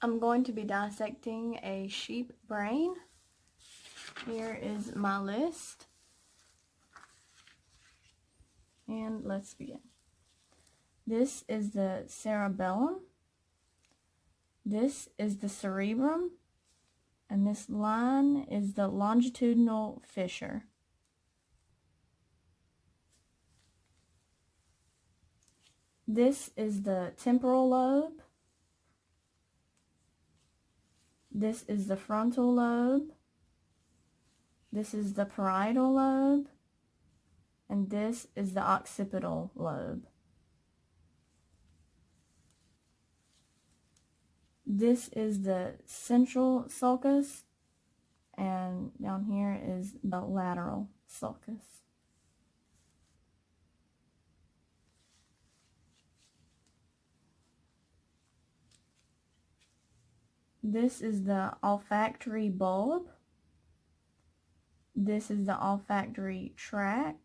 I'm going to be dissecting a sheep brain. Here is my list. And let's begin. This is the cerebellum. This is the cerebrum. And this line is the longitudinal fissure. This is the temporal lobe. This is the frontal lobe. This is the parietal lobe. And this is the occipital lobe. This is the central sulcus, and down here is the lateral sulcus. This is the olfactory bulb. This is the olfactory tract.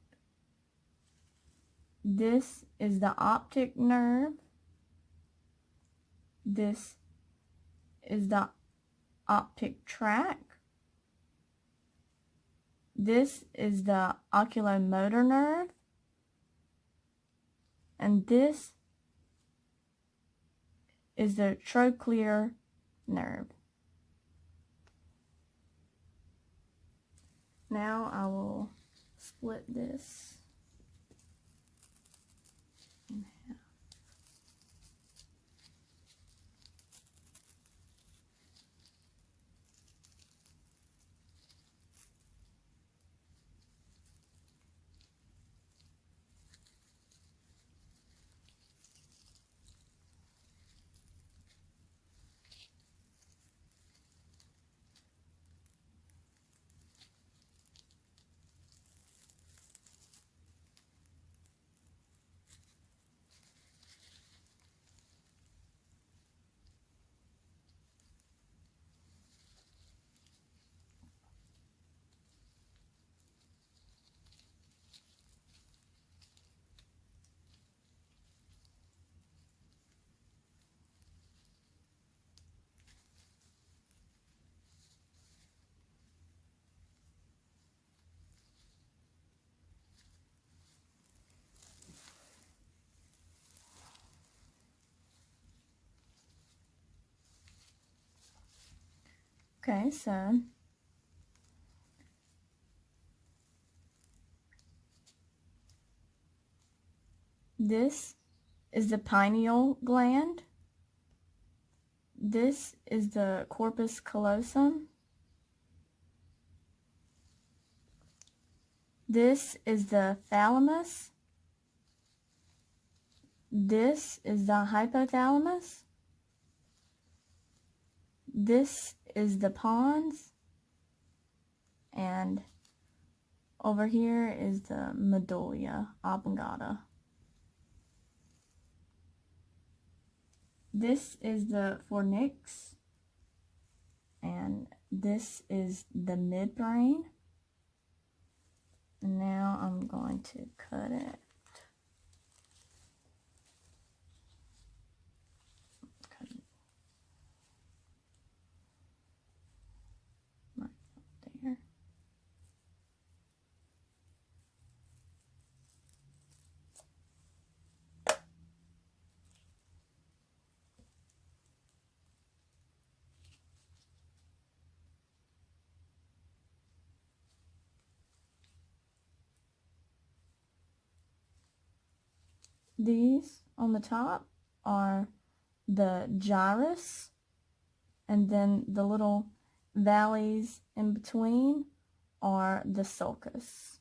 This is the optic nerve. This is the optic tract. This is the oculomotor nerve. And this is the trochlear nerve. Now I will split this in half. Okay, so this is the pineal gland. This is the corpus callosum. This is the thalamus. This is the hypothalamus. This is the pons. And over here is the medulla oblongata. This is the fornix. And this is the midbrain. And now I'm going to cut it. Right there. These on the top are the gyrus, and then the little valleys in between are the sulcus.